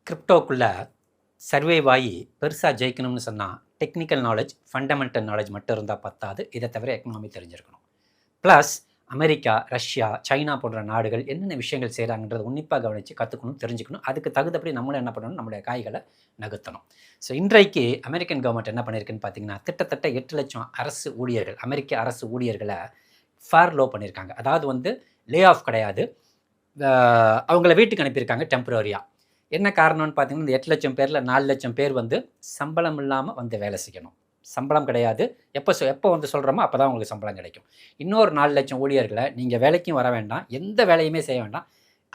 கிரிப்டோக்குள்ளே survive ஆகி பெருசாக ஜெயிக்கணும்னு சொன்னால் டெக்னிக்கல் நாலேஜ், ஃபண்டமெண்டல் நாலேஜ் மட்டும் இருந்தால் பத்தாது. இதை தவிர எக்கனாமி தெரிஞ்சிருக்கணும். ப்ளஸ் அமெரிக்கா, ரஷ்யா, சைனா போன்ற நாடுகள் என்னென்ன விஷயங்கள் செய்கிறாங்கன்றதை உன்னிப்பாக கவனித்து கற்றுக்கணும், தெரிஞ்சுக்கணும். அதுக்கு தகுந்தபடி நம்மளும் என்ன பண்ணணும், நம்மளுடைய காய்களை நகர்த்தணும். ஸோ இன்றைக்கு அமெரிக்கன் கவர்மெண்ட் என்ன பண்ணியிருக்குன்னு பார்த்தீங்கன்னா, கிட்டத்தட்ட 8 லட்சம் அரசு ஊழியர்கள், அமெரிக்க அரசு ஊழியர்களை ஃபர்லோ பண்ணியிருக்காங்க. அதாவது வந்து லே ஆஃப் கிடையாது, அவங்கள வீட்டுக்கு அனுப்பியிருக்காங்க டெம்பரரியாக. என்ன காரணம்னு பார்த்தீங்கன்னா, இந்த 8 லட்சம் பேரில் 4 லட்சம் பேர் வந்து சம்பளம் இல்லாமல் வந்து வேலை செய்யணும். சம்பளம் கிடையாது, எப்போ வந்து சொல்கிறோமோ அப்போ தான் உங்களுக்கு சம்பளம் கிடைக்கும். இன்னொரு 4 லட்சம் ஊழியர்களை நீங்கள் வேலைக்கும் வர வேண்டாம், எந்த வேலையுமே செய்ய வேண்டாம்,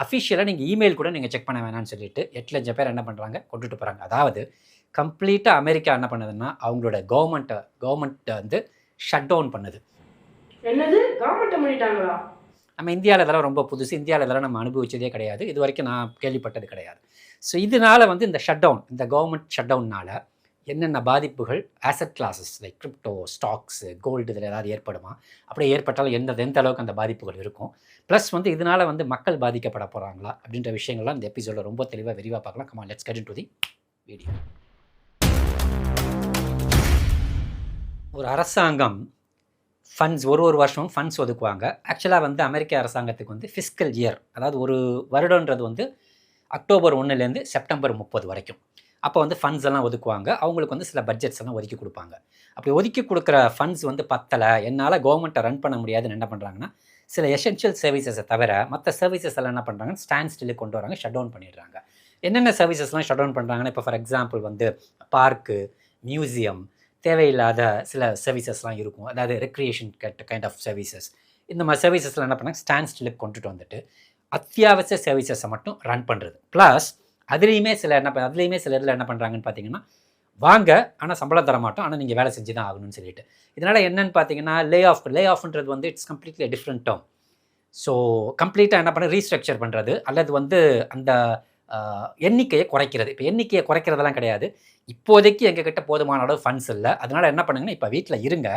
அஃபிஷியலாக நீங்கள் இமெயில் கூட நீங்கள் செக் பண்ண வேணாம்னு சொல்லிட்டு 8 லட்சம் பேர் என்ன பண்ணுறாங்க, கொண்டுட்டு போகிறாங்க. அதாவது கம்ப்ளீட்டாக அமெரிக்கா என்ன பண்ணுதுன்னா, அவங்களோட கவர்மெண்ட்டை வந்து ஷட் டவுன் பண்ணுது. என்னது கவர்மெண்ட் பண்ணிட்டாங்களா? நம்ம இந்தியாவில் இதெல்லாம் ரொம்ப புதுசு. இந்தியாவில் இதெல்லாம் நம்ம அனுபவிச்சதே கிடையாது. இது வரைக்கும் நான் கேள்விப்பட்டது கிடையாது. ஸோ இதனால் வந்து இந்த ஷட் டவுன், இந்த கவர்மெண்ட் ஷட் டவுன்னால் என்னென்ன பாதிப்புகள் asset classes like crypto, stocks, gold இதில் ஏதாவது ஏற்படுமா? அப்படியே ஏற்பட்டாலும் எந்த அளவுக்கு அந்த பாதிப்புகள் இருக்கும்? ப்ளஸ் வந்து இதனால் வந்து மக்கள் பாதிக்கப்பட போகிறாங்களா அப்படின்ற விஷயங்கள்லாம் இந்த எபிசோடில் ரொம்ப தெளிவாக விரிவாக பார்க்கலாம். Come on, let's get into the video. ஒரு அரசாங்கம் ஃபண்ட்ஸ் ஒரு வருஷமும் ஃபண்ட்ஸ் ஒதுக்குவாங்க. ஆக்சுவலாக வந்து அமெரிக்க அரசாங்கத்துக்கு வந்து ஃபிஸ்கல் இயர், அதாவது ஒரு வருடன்றது வந்து அக்டோபர் 1லேருந்து செப்டம்பர் 30 வரைக்கும். அப்போ வந்து ஃபண்ட்ஸ் எல்லாம் ஒதுக்குவாங்க. அவங்களுக்கு வந்து சில பட்ஜெட்ஸ் எல்லாம் ஒதுக்கி கொடுப்பாங்க. அப்படி ஒதுக்கி கொடுக்குற ஃபண்ட்ஸ் வந்து பத்தலை, என்னால் கவர்மெண்ட்டை ரன் பண்ண முடியாதுன்னு என்ன பண்ணுறாங்கன்னா, சில எசென்ஷியல் சர்வீசஸை தவிர மற்ற சர்வீசஸ் எல்லாம் என்ன பண்ணுறாங்க, ஸ்டாண்ட் ஸ்டில்லுக்கு கொண்டு வராங்க, ஷட் டவுன் பண்ணிடுறாங்க. என்னென்ன சர்வீசஸ்லாம் ஷட் டவுன் பண்ணுறாங்கன்னா, இப்போ ஃபார் எக்ஸாம்பிள் வந்து பார்க்கு, மியூசியம், தேவையில்லாத சில சர்வீசஸ்லாம் இருக்கும், அதாவது ரெக்ரியேஷன் கைண்ட் ஆஃப் சர்வீசஸ். இந்த மாதிரி சர்வீசஸ்லாம் என்ன பண்ணாங்க, ஸ்டாண்ட் ஸ்டில்லுக்கு கொண்டுட்டு வந்துட்டு அத்தியாவசிய சர்வீசஸை மட்டும் ரன் பண்ணுறது. ப்ளஸ் அதுலேயுமே சில இதில் என்ன பண்ணுறாங்கன்னு பார்த்தீங்கன்னா, வாங்க ஆனால் சம்பளம் தர மாட்டோம், ஆனால் நீங்கள் வேலை செஞ்சு தான் ஆகணும்னு சொல்லிட்டு. இதனால் என்னென்னு பார்த்தீங்கன்னா, லே ஆஃப்ன்றது வந்து it's completely different term. So கம்ப்ளீட்டாக என்ன பண்ண, ரீஸ்ட்ரக்சர் பண்ணுறது அல்லது வந்து அந்த எண்ணிக்கையை குறைக்கிறது. இப்போ எண்ணிக்கையை குறைக்கிறதெல்லாம் கிடையாது, இப்போதைக்கு எங்ககிட்ட போதுமான அளவு ஃபண்ட்ஸ் இல்லை, அதனால் என்ன பண்ணுங்கன்னா, இப்போ வீட்டில் இருங்க,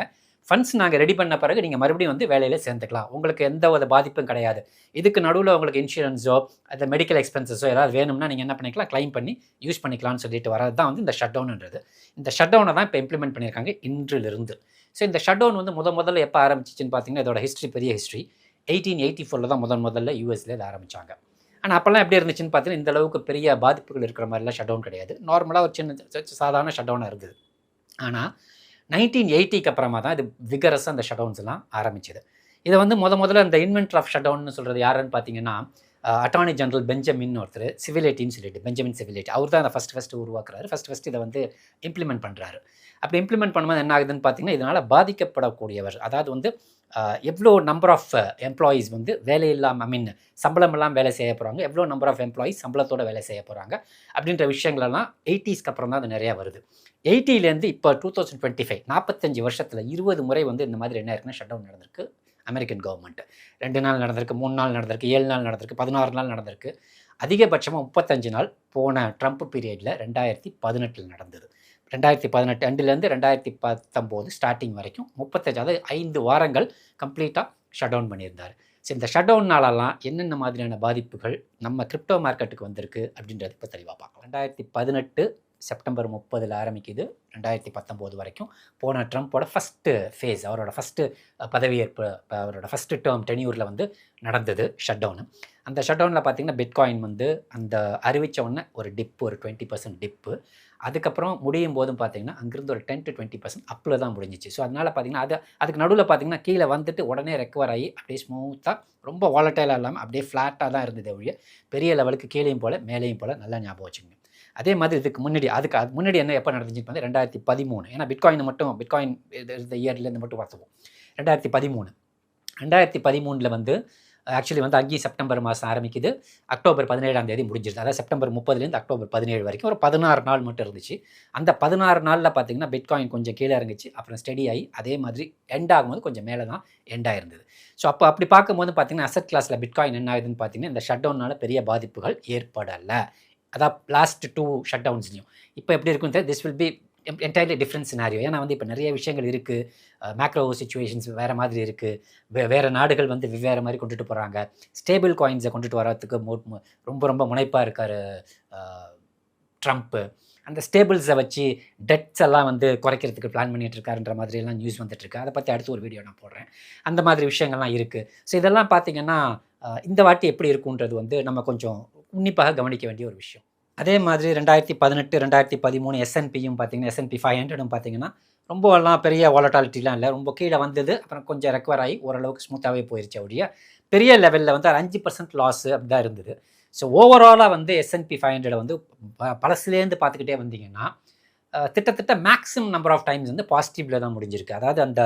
ஃபண்ட்ஸ் நாங்கள் ரெடி பண்ண பிறகு நீங்கள் மறுபடியும் வந்து வேலையில் சேர்ந்துக்கலாம், உங்களுக்கு எந்த ஒரு பாதிப்பும் கிடையாது. இதுக்கு நடுவில் உங்களுக்கு இன்சூரன்ஸோ அந்த மெடிக்கல் எக்ஸ்பென்சஸோ ஏதாவது வேணும்னா நீங்கள் என்ன பண்ணிக்கலாம், கிளைம் பண்ணி யூஸ் பண்ணிக்கலாம்னு சொல்லிட்டு வரது தான் வந்து இந்த ஷட் டவுன்ன்றது. இந்த ஷட் டவுனை தான் இப்போ இம்ப்ளிமெண்ட் பண்ணியிருக்காங்க இன்றிலிருந்து. ஸோ இந்த ஷட் டவுன் வந்து முதல்ல எப்போ ஆரம்பிச்சிச்சுன்னு பார்த்தீங்கன்னா, இதோட ஹிஸ்ட்ரி பெரிய ஹிஸ்ட்ரி. 1884 தான் முதல்ல யூஎஸ்ல இதை ஆரம்பித்தாங்க. ஆனால் அப்போல்லாம் எப்படி இருந்துச்சுன்னு பார்த்தீங்கன்னா, இந்த அளவுக்கு பெரிய பாதிப்புகள் இருக்கிற மாதிரிலாம் ஷட் டவுன் கிடையாது, நார்மலாக ஒரு சின்ன சாதாரண ஷட் டவுனாக இருக்குது. ஆனால் 1980க்கு அப்புறமா தான் இது விகரஸாக அந்த ஷட் டவுன்ஸ் எல்லாம் ஆரம்பிச்சது. இதை வந்து முதல்ல அந்த இன்வென்டர் ஆஃப் ஷட் டவுன்னு சொல்கிறது யாருன்னு பார்த்தீங்கன்னா, அட்டார்னி ஜெனரல் பெஞ்சமின் ஒருத்தர், சிவிலேட்டின்னு சொல்லிட்டு பெஞ்சமின் சிவிலேட்டி, அவர் தான் அதை ஃபஸ்ட்டு உருவாக்குறாரு. ஃபஸ்ட்டு இதை வந்து இம்ப்ளிமெண்ட் பண்ணுறாரு. அப்படி இம்ப்ளிமெண்ட் பண்ணும்போது என்ன ஆகுதுன்னு பார்த்தீங்கன்னா, இதனால் பாதிக்கப்படக்கூடியவர், அதாவது வந்து எவ்வளோ நம்பர் ஆஃப் எம்ப்ளாயீஸ் வந்து வேலை இல்லாமல் சம்பளம் இல்லாமல் வேலை செய்ய போகிறாங்க, எவ்வளோ நம்பர் ஆஃப் எம்ப்ளாயீஸ் சம்பளத்தோடு வேலை செய்ய போகிறாங்க அப்படின்ற விஷயங்களெல்லாம் 80ஸ்க்கு அப்புறம் தான் அது நிறையா வருது. 80லேருந்து இப்போ 2025 45 வருஷத்தில் 20 முறை வந்து இந்த மாதிரி என்ன இருக்குன்னா ஷட் டவுன் நடந்திருக்கு அமெரிக்கன் கவர்மெண்ட். 2 நாள் நடந்திருக்கு, 3 நாள் நடந்திருக்கு, 7 நாள் நடந்திருக்கு, 16 நாள் நடந்திருக்கு, அதிகபட்சமாக 35 நாள் போன ட்ரம்ப் பீரியடில் 2018 நடந்தது. 2018 அண்டுலேருந்து 2019 ஸ்டார்டிங் வரைக்கும் 35, அதாவது 5 வாரங்கள் கம்ப்ளீட்டாக ஷட் டவுன் பண்ணியிருந்தார். ஸோ இந்த ஷட் டவுன்னாலலாம் என்னென்ன மாதிரியான பாதிப்புகள் நம்ம கிரிப்டோ மார்க்கெட்டுக்கு வந்திருக்கு அப்படின்றது இப்போ தெளிவாக பார்க்கலாம். 2018 செப்டம்பர் 30 ஆரம்பிக்குது, 2019 வரைக்கும் போன ட்ரம்ப்போட ஃபஸ்ட்டு ஃபேஸ், அவரோட ஃபஸ்ட்டு பதவியேற்பு, அவரோட ஃபஸ்ட்டு டேர்ம் டென்யூரில் வந்து நடந்தது ஷட் டவுனு. அந்த ஷட் டவுனில் பார்த்திங்கன்னா பிட்காயின் வந்து அந்த அறிவித்த உடனே ஒரு டிப்பு, ஒரு 20% டிப்பு, அதுக்கப்புறம் முடியும் போதும் பார்த்திங்கன்னா அங்கேருந்து ஒரு 10 to 20% அப்பில் தான் முடிஞ்சிச்சு. ஸோ அதனால் பார்த்திங்கன்னா அதுக்கு நடுவில் பார்த்திங்கன்னா கீழே வந்துட்டு உடனே ரெக்கவர் ஆகி அப்படியே ஸ்மூத்தாக ரொம்ப வாலட்டைலாக இல்லாமல் அப்படியே ஃப்ளாட்டாக தான் இருந்தது ஒழிய பெரிய லெவலுக்கு கீழேயும் போல் மேலேயும் போல் நல்லா ஞாபகம் வச்சுக்கோங்க. அதே மாதிரி இதுக்கு முன்னாடி என்ன எப்போ நடந்துச்சுன்னு வந்து 2013, ஏன்னா பிட்காயின் இந்த இயர்லேருந்து மட்டும் பார்த்துவோம். 2013 வந்து ஆக்சுவலி வந்து அங்கேயும் செப்டம்பர் மாதம் ஆரம்பிக்குது, அக்டோபர் 17 முடிஞ்சிருது. அதாவது செப்டம்பர் 30லேருந்து அக்டோபர் 17 வரைக்கும் ஒரு 16 நாள் மட்டும் இருந்துச்சு. அந்த 16 நாளில் பார்த்திங்கன்னா பிட்காயின் கொஞ்சம் கீழே இறங்குச்சு, அப்புறம் ஸ்டடி ஆகி அதே மாதிரி எண்ட் ஆகும்போது கொஞ்சம் மேலே தான் எண்டாக இருந்தது. ஸோ அப்படி பார்க்கும்போது பார்த்திங்கன்னா அசெட் கிளாஸில் பிட்காயின் என்ன ஆகுதுன்னு பார்த்திங்கன்னா, இந்த ஷட் டவுனால் பெரிய பாதிப்புகள் ஏற்படலை. அதான் லாஸ்ட் 2 ஷட் டவுன்ஸ்லையும். இப்போ எப்படி இருக்குன்னு தெரியாது, this will be entirely different scenario. ஏன்னா வந்து இப்போ நிறைய விஷயங்கள் இருக்குது, மேக்ரோ சிச்சுவேஷன்ஸ் வேறு மாதிரி இருக்குது, வேறு நாடுகள் வந்து வெவ்வேறு மாதிரி கொண்டுட்டு போகிறாங்க. ஸ்டேபிள் காயின்ஸை கொண்டுட்டு வரத்துக்கு ரொம்ப முனைப்பாக இருக்கார் ட்ரம்ப்பு அந்த ஸ்டேபிள்ஸை வச்சு டெட்ஸ் எல்லாம் வந்து குறைக்கிறதுக்கு பிளான் பண்ணிட்டு இருக்காருன்ற மாதிரியெல்லாம் நியூஸ் வந்துட்டுருக்கு. அதை பற்றி அடுத்து ஒரு வீடியோ நான் போடுறேன். அந்த மாதிரி விஷயங்கள்லாம் இருக்குது. ஸோ இதெல்லாம் பார்த்திங்கன்னா இந்த வாட்டி எப்படி இருக்குன்றது வந்து நம்ம கொஞ்சம் உன்னிப்பாக கவனிக்க வேண்டிய ஒரு விஷயம். அதே மாதிரி 2018 2013 S&Pயும் பார்த்திங்கன்னா S&P 500ம் பார்த்திங்கன்னா ரொம்பலாம் பெரிய வாலட்டாலிட்டிலாம் இல்லை, ரொம்ப கீழே வந்தது, அப்புறம் கொஞ்சம் ரெக்கவர் ஆகி ஓரளவுக்கு ஸ்மூத்தாகவே போயிடுச்சு. அப்படியே பெரிய லெவலில் வந்து 5% லாஸு அப்படி தான் இருந்தது. ஸோ ஓவராலாக வந்து S&P 500 வந்து பழசுலேருந்து பார்த்துக்கிட்டே வந்தீங்கன்னா கிட்டத்தட்ட மேக்ஸிமம் நம்பர் ஆஃப் டைம்ஸ் வந்து பாசிட்டிவில் தான் முடிஞ்சிருக்கு. அதாவது அந்த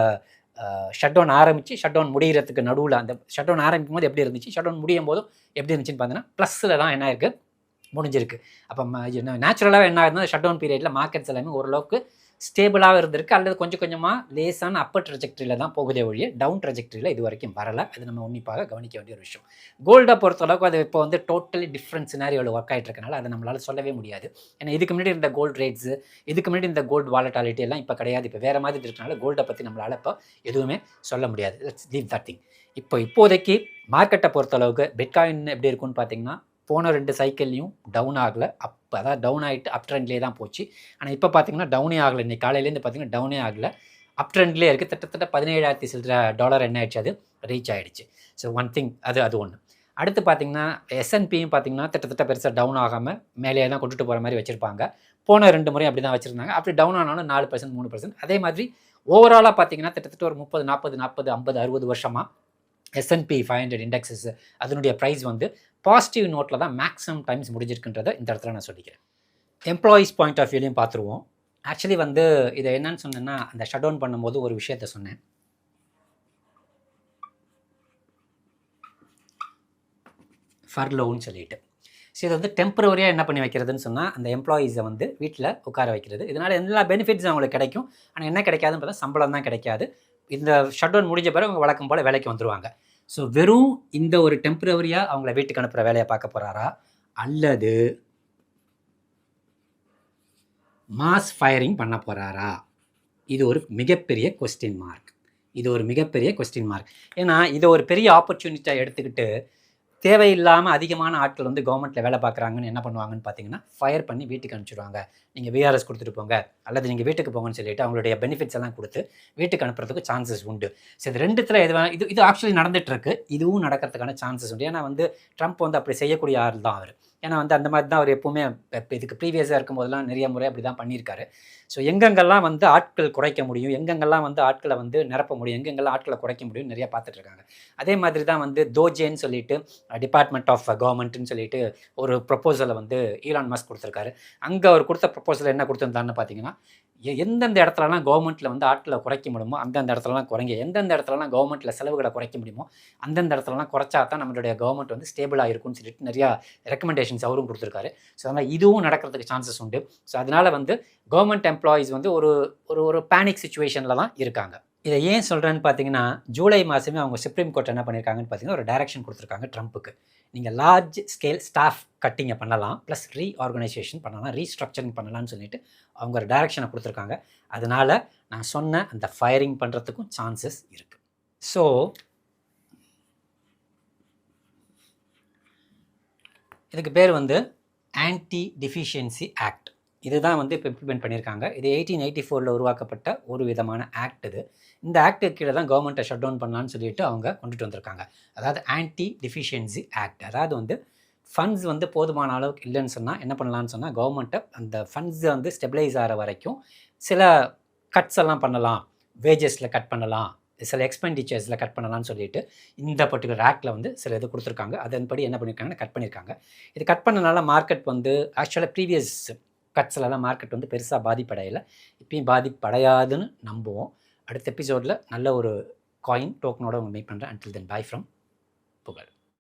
ஷட் டவுன் ஆரம்பித்து ஷட் டவுன் முடிகிறதுக்கு நடுவில் அந்த ஷட் டவுன் ஆரம்பிக்கும் போது எப்படி இருந்துச்சு, ஷட் டவுன் முடியும் போதும் எப்படி இருந்துச்சுன்னு பார்த்தீங்கன்னா ப்ளஸில் தான் என்ன இருக்குது முடிஞ்சிருக்கு. அப்போ நேச்சுரலாக என்ன ஆகுதுன்னா ஷட் டவுன் பீரியடில் மார்க்கெட்ஸ் எல்லாமே ஓரளவுக்கு ஸ்டேபிளாக இருந்திருக்கு, அல்லது கொஞ்சம் கொஞ்சமாக லேசான அப்பர் ட்ரெஜெக்டரியில் தான் போகுதே ஒழிய டவுன் ட்ரெஜெக்டரியில் இது வரைக்கும் வரலை. அது நம்ம உன்னிப்பாக கவனிக்க வேண்டிய ஒரு விஷயம். கோல்டை பொறுத்தளவுக்கு அது இப்போ வந்து டோட்டலி டிஃப்ரெண்ட் சினாரியோவில் ஒர்க் ஆகிட்டு இருக்கனால அதை நம்மளால் சொல்லவே முடியாது. ஏன்னா இதுக்கு முன்னாடி இந்த கோல்டு ரேட்ஸு, இதுக்கு முன்னாடி இந்த கோல்டு வாலட்டாலிட்டி எல்லாம் இப்போ கிடையாது. இப்போ வேறு மாதிரி இருக்கனால கோல்டை பற்றி நம்மளால் இப்போ எதுவுமே சொல்ல முடியாது. Let's leave that thing. இப்போதைக்கு மார்க்கெட்டை பொறுத்தளவுக்கு பிட்காயின் எப்படி இருக்குன்னு பார்த்தீங்கன்னா போன 2 சைக்கிள்லையும் டவுன் ஆகலை, அதாவது டவுன் ஆகிட்டு அப் ட்ரெண்ட்லேயே தான் போச்சு. ஆனால் இப்போ பார்த்தீங்கன்னா டவுனே ஆகலை. இன்றைக்கி காலையிலேருந்து பார்த்தீங்கன்னா டவுனே ஆகலை, அப் ட்ரெண்ட்லேயே இருக்குது. கிட்டத்தட்ட $17,000 என்ன ஆயிடுச்சு, அது ரீச் ஆகிடுச்சு. ஸோ ஒன் திங் அது ஒன்று. அடுத்து பார்த்தீங்கன்னா S&Pயும் பார்த்தீங்கன்னா கிட்டத்தட்ட பெருசாக டவுன் ஆகாமல் மேலே தான் கொண்டுட்டு போகிற மாதிரி வச்சுருப்பாங்க. போன 2 முறையும் அப்படி தான் வச்சுருந்தாங்க. அப்படி டவுன் ஆனாலும் 4% 3%. அதே மாதிரி ஓவராலாக பார்த்தீங்கன்னா கிட்டத்தட்ட ஒரு 30 40 40 50 60 வருஷமாக S&P 500 இண்டெக்ஸஸ் அதனுடைய ப்ரைஸ் வந்து பாசிட்டிவ் நோட்டில் தான் மேக்ஸிமம் டைம்ஸ் முடிஞ்சிருக்குன்றதை இந்த இடத்துல நான் சொல்லிக்கிறேன். எம்ப்ளாயீஸ் பாயிண்ட் ஆஃப் வியூலையும் பார்த்துருவோம். ஆக்சுவலி வந்து இதை என்னன்னு சொன்னேன்னா அந்த ஷட் டவுன் பண்ணும்போது ஒரு விஷயத்த சொன்னேன். ஃபர்லோன்னு சொல்லிட்டு. ஸோ இது வந்து டெம்பரவரியாக என்ன பண்ணி வைக்கிறதுன்னு சொன்னால் அந்த எம்ப்ளாயீஸை வந்து வீட்டில் உட்கார வைக்கிறது. இதனால் எல்லா பெனிஃபிட்ஸும் அவங்களுக்கு கிடைக்கும். ஆனால் என்ன கிடைக்காதுன்னு பார்த்தா சம்பளம் தான் கிடைக்காது. இந்த ஷட் டவுன் முடிஞ்ச பிறகு அவங்க வழக்கம் போல் வேலைக்கு வந்துடுவாங்க. ஸோ வெறும் இந்த ஒரு டெம்பரவரியாக அவங்கள வீட்டுக்கு அனுப்புகிற வேலையை பார்க்க போகிறாரா, அல்லது மாஸ் ஃபயரிங் பண்ண போகிறாரா? இது ஒரு மிகப்பெரிய கொஸ்டின் மார்க். ஏன்னா இதை ஒரு பெரிய ஆப்பர்ச்சுனிட்டியாக எடுத்துக்கிட்டு தேவையில்லாமல் அதிகமான ஆட்கள் வந்து கவர்மெண்ட்டில் வேலை பார்க்குறாங்கன்னு என்ன பண்ணுவாங்கன்னு பார்த்தீங்கன்னா ஃபயர் பண்ணி வீட்டுக்கு அனுப்பிச்சிடுவாங்க. நீங்கள் VRS கொடுத்துட்டு போங்க, அல்லது நீங்கள் வீட்டுக்கு போங்கன்னு சொல்லிட்டு அவங்களுடைய பெனிஃபிட்ஸ் எல்லாம் கொடுத்து வீட்டுக்கு அனுப்புறதுக்கு சான்சஸ் உண்டு. ஸோ இது ரெண்டுத்தில் இது ஆக்சுவலி நடந்துகிட்ருக்கு. இதுவும் நடக்கிறதுக்கான சான்சஸ் உண்டு. ஏன்னா வந்து ட்ரம்ப் வந்து அப்படி செய்யக்கூடிய ஆள் தான் அவர். ஏன்னா வந்து அந்த மாதிரி தான் அவர் எப்போவுமே இதுக்கு ப்ரீவியஸாக இருக்கும்போதெல்லாம் நிறைய முறை அப்படி தான் பண்ணியிருக்காரு. ஸோ எங்கெங்கெல்லாம் வந்து ஆட்கள் குறைக்க முடியும், எங்கெங்கெல்லாம் வந்து ஆட்களை வந்து நிரப்ப முடியும், எங்கெங்கெல்லாம் ஆட்களை குறைக்க முடியும் நிறையா பார்த்துட்ருக்காங்க. அதே மாதிரி தான் வந்து தோஜேன்னு சொல்லிட்டு டிபார்ட்மெண்ட் ஆஃப் கவர்மெண்ட்டுன்னு சொல்லிட்டு ஒரு ப்ரொப்போசலை வந்து ஈலான் மஸ்க் கொடுத்துருக்காரு. அங்கே அவர் கொடுத்த ப்ரொப்போசல் என்ன கொடுத்துருந்தாருன்னு பார்த்தீங்கன்னா எந்தெந்த இடத்துலலாம் கவர்மெண்ட்டில் வந்து ஆட்களை குறைக்க முடியுமோ அந்தந்த இடத்துலலாம் குறைங்க, எந்தெந்த இடத்துலலாம் கவர்மெண்ட்டில் செலவுகளை குறைக்க முடியுமோ அந்தந்த இடத்துலலாம் குறைச்சா தான் நம்மளுடைய கவர்மெண்ட் வந்து ஸ்டேபிளாக இருக்கும்னு சொல்லிட்டு நிறையா ரெக்கமெண்டேஷன்ஸ் அவரும் கொடுத்துருக்காரு. ஸோ அதனால் இதுவும் நடக்கிறதுக்கு சான்சஸ் உண்டு. ஸோ அதனால் வந்து கவர்மெண்ட் எம்ப்ளாயீஸ் வந்து ஒரு ஒரு பேனிக் சுச்சுவேஷனில் தான் இருக்காங்க. இதை ஏன் சொல்கிறேன்னு பார்த்தீங்கன்னா ஜூலை மாதமே அவங்க சுப்ரீம் கோர்ட் என்ன பண்ணியிருக்காங்கன்னு பார்த்தீங்கன்னா ஒரு டைரக்ஷன் கொடுத்துருக்காங்க ட்ரம்ப்புக்கு. நீங்கள் லார்ஜ் ஸ்கேல் ஸ்டாஃப் கட்டிங்கை பண்ணலாம், ப்ளஸ் ரீஆர்கனைசேஷன் பண்ணலாம், ரீஸ்ட்ரக்சரிங் பண்ணலாம்னு சொல்லிட்டு அவங்க ஒரு டைரக்ஷனை கொடுத்துருக்காங்க. அதனால் நான் சொன்ன அந்த ஃபயரிங் பண்ணுறதுக்கும் சான்சஸ் இருக்குது. ஸோ இதுக்கு பேர் வந்து ஆன்டி டிஃபிஷியன்சி ஆக்ட். இதுதான் வந்து இப்போ இம்ப்ளிமெண்ட் பண்ணியிருக்காங்க. இது 1884 உருவாக்கப்பட்ட ஒரு விதமான ஆக்ட். இந்த ஆக்டுக்கு கீழே தான் கவர்மெண்ட்டை ஷட் டவுன் பண்ணலான்னு சொல்லிட்டு அவங்க கொண்டுட்டு வந்திருக்காங்க. அதாவது ஆன்டி டிஃபிஷியன்சி ஆக்ட். அதாவது வந்து ஃபண்ட்ஸ் வந்து போதுமான அளவுக்கு இல்லைன்னு சொன்னால் என்ன பண்ணலான்னு சொன்னால் கவர்மெண்ட்டை அந்த ஃபண்ட்ஸை வந்து ஸ்டெபிளைஸ் ஆகிற வரைக்கும் சில கட்ஸ் எல்லாம் பண்ணலாம், வேஜஸில் கட் பண்ணலாம், சில எக்ஸ்பெண்டிச்சர்ஸில் கட் பண்ணலாம்னு சொல்லிட்டு இந்த பர்டிகுலர் ஆக்டில் வந்து சில இது கொடுத்துருக்காங்க. அதன்படி என்ன பண்ணியிருக்காங்கன்னா கட் பண்ணியிருக்காங்க. இது கட் பண்ணனால மார்க்கெட் வந்து ஆக்சுவலாக ப்ரீவியஸ் கட்ஸ்லலாம் மார்க்கெட் வந்து பெருசாக பாதிப்படையலை, இப்பயும் பாதிப்படையாதுன்னு நம்புவோம். அடுத்த எபிசோடில் நல்ல ஒரு காயின் டோக்கனோட உங்களை மீட் பண்ணுறேன். அன்டில் தென் பை ஃப்ரம் புகழ்.